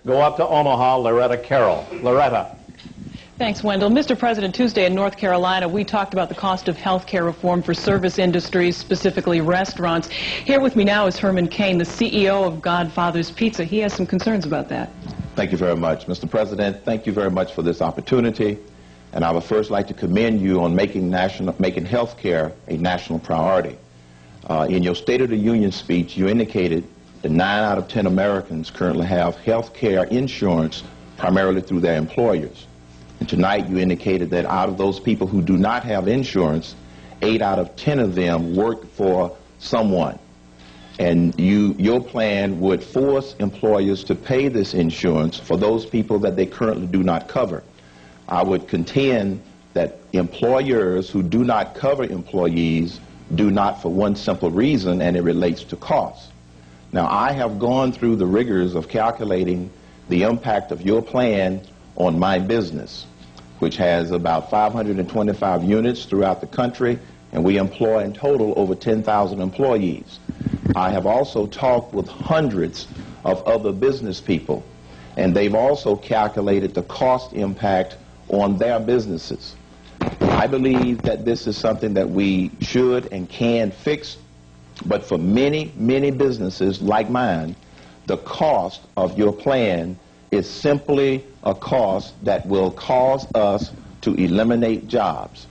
go up to Omaha, Loretta Carroll. Loretta. Thanks, Wendell. Mr. President, Tuesday in North Carolina, we talked about the cost of health care reform for service industries, specifically restaurants. Here with me now is Herman Cain, the CEO of Godfather's Pizza. He has some concerns about that. Thank you very much, Mr. President. Thank you very much for this opportunity. And I would first like to commend you on making health care a national priority. In your State of the Union speech, you indicated that 9 out of 10 Americans currently have health care insurance primarily through their employers. And tonight you indicated that out of those people who do not have insurance, 8 out of 10 of them work for someone. And your plan would force employers to pay this insurance for those people that they currently do not cover. I would contend that employers who do not cover employees do not for one simple reason, and it relates to cost. Now, I have gone through the rigors of calculating the impact of your plan on my business, which has about 525 units throughout the country, and we employ in total over 10,000 employees. I have also talked with hundreds of other business people, and they've also calculated the cost impact on their businesses. I believe that this is something that we should and can fix, but for many, many businesses like mine, the cost of your plan is simply a cost that will cause us to eliminate jobs.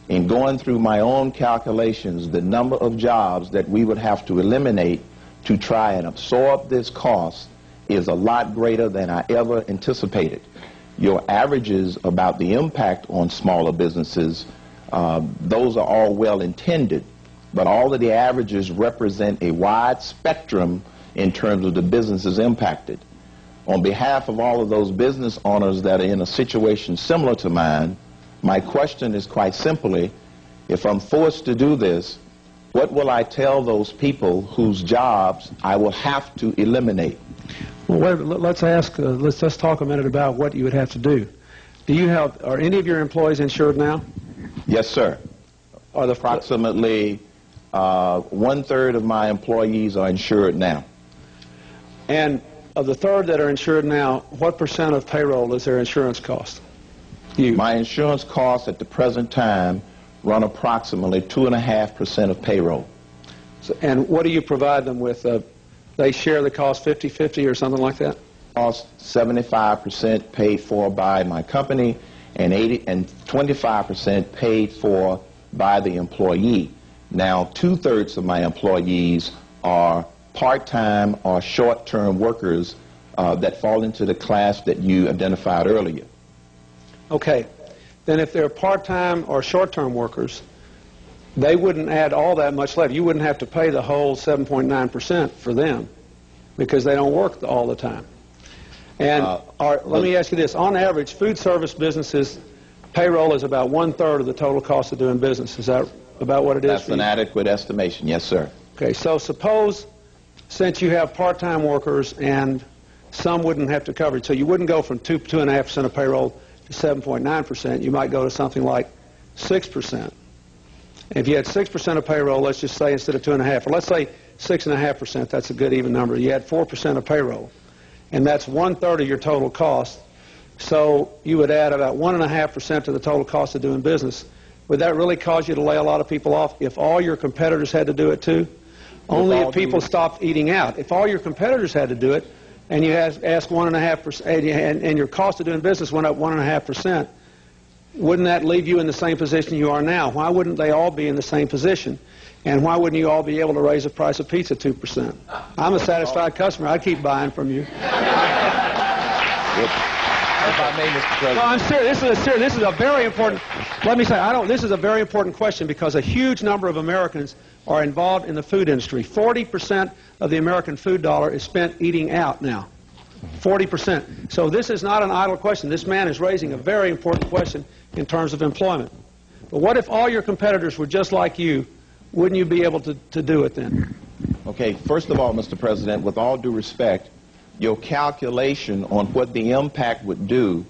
In going through my own calculations, the number of jobs that we would have to eliminate to try and absorb this cost is a lot greater than I ever anticipated. Your averages about the impact on smaller businesses, those are all well intended, but all of the averages represent a wide spectrum in terms of the businesses impacted. On behalf of all of those business owners that are in a situation similar to mine, my question is quite simply, if I'm forced to do this, what will I tell those people whose jobs I will have to eliminate? Well, let's just talk a minute about what you would have to do. Are any of your employees insured now? Yes, sir. Approximately 1/3 of my employees are insured now. And of the third that are insured now, what percent of payroll is their insurance cost? My insurance costs at the present time run approximately 2.5% of payroll. And what do you provide them with? They share the cost 50-50 or something like that? Cost 75% paid for by my company and 25% paid for by the employee. Now, 2/3 of my employees are part-time or short-term workers that fall into the class that you identified earlier. Okay. Then if they're part-time or short-term workers, they wouldn't add all that much left. You wouldn't have to pay the whole 7.9% for them because they don't work all the time. And let me ask you this. On average, food service businesses' payroll is about 1/3 of the total cost of doing business. Is that about what it is? That's an adequate estimation. Yes, sir. Okay. So suppose, since you have part-time workers and some wouldn't have to cover it, so you wouldn't go from 2.5% of payroll to 7.9%. You might go to something like 6%. If you had 6% of payroll, let's just say instead of 2.5%, or let's say 6.5%, that's a good even number. You had 4% of payroll, and that's 1/3 of your total cost. So you would add about 1.5% to the total cost of doing business. Would that really cause you to lay a lot of people off if all your competitors had to do it too? Only if people stopped eating out. If all your competitors had to do it, and you asked 1.5%, and your cost of doing business went up 1.5%, wouldn't that leave you in the same position you are now? Why wouldn't they all be in the same position? And why wouldn't you all be able to raise the price of pizza 2%? I'm a satisfied customer. I'd keep buying from you. If I may, Mr. President. No, I'm serious. This is a very important. Let me say, this is a very important question because a huge number of Americans are involved in the food industry. 40% of the American food dollar is spent eating out now. 40%. So this is not an idle question. This man is raising a very important question in terms of employment. But what if all your competitors were just like you? Wouldn't you be able to do it then? Okay, first of all, Mr. President, with all due respect, your calculation on what the impact would do,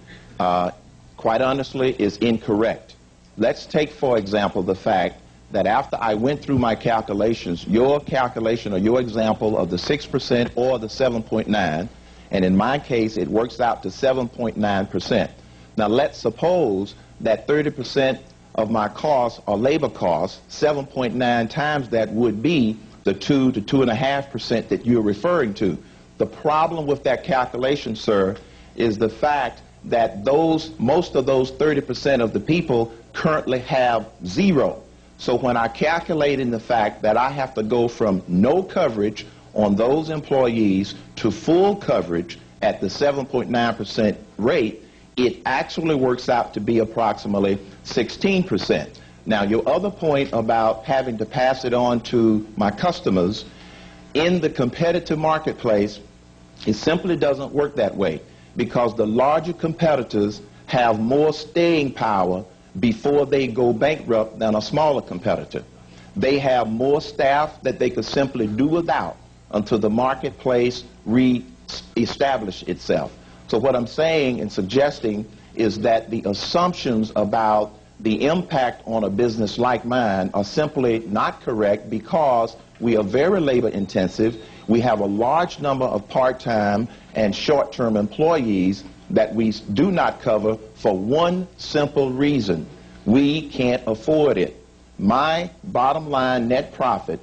quite honestly, is incorrect. Let's take, for example, the fact that after I went through my calculations, your calculation or your example of the 6% or the 7.9, And in my case, it works out to 7.9%. Now, let's suppose that 30% of my costs are labor costs. 7.9 times that would be the 2 to 2.5% that you're referring to. The problem with that calculation, sir, is the fact that most of those 30% of the people currently have zero. So when I calculate in the fact that I have to go from no coverage on those employees to full coverage at the 7.9% rate, it actually works out to be approximately 16%. Now, your other point about having to pass it on to my customers, in the competitive marketplace, it simply doesn't work that way, because the larger competitors have more staying power before they go bankrupt than a smaller competitor. They have more staff that they could simply do without until the marketplace re-establish itself. So what I'm saying and suggesting is that the assumptions about the impact on a business like mine are simply not correct, because we are very labor intensive. We have a large number of part-time and short-term employees that we do not cover for one simple reason: we can't afford it. My bottom line net profit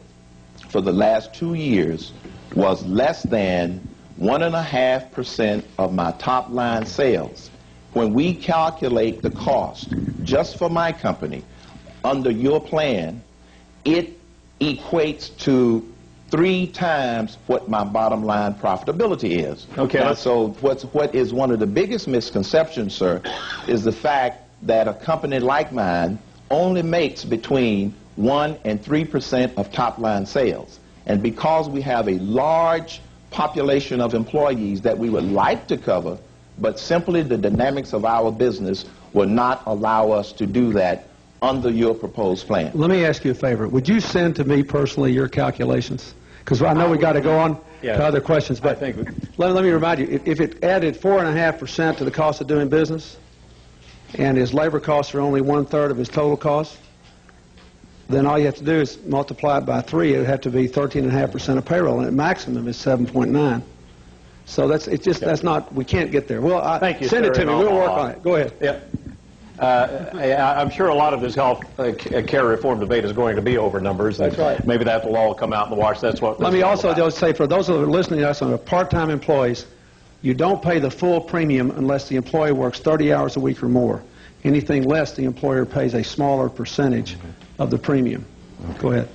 for the last 2 years was less than 1.5% of my top line sales. When we calculate the cost just for my company under your plan, it equates to 3 times what my bottom line profitability is. Okay. Now, so what is one of the biggest misconceptions, sir, is the fact that a company like mine only makes between 1 and 3% of top line sales. And because we have a large population of employees that we would like to cover, but simply the dynamics of our business will not allow us to do that under your proposed plan. Let me ask you a favor. Would you send to me personally your calculations? Because I know we got to go on to other questions, but let me remind you, if it added 4.5% to the cost of doing business, and his labor costs are only 1/3 of his total cost, then all you have to do is multiply it by 3. It would have to be 13.5% of payroll, and the maximum is 7.9. So that's not, we can't get there. Well, Thank you, send it sir, to me. We'll work on it. Go ahead. Yeah. I'm sure a lot of this health care reform debate is going to be over numbers. That's right. Maybe that will all come out in the wash. That's what. Let me also just say, for those that are listening to us on part-time employees, you don't pay the full premium unless the employee works 30 hours a week or more. Anything less, the employer pays a smaller percentage of the premium. Go ahead.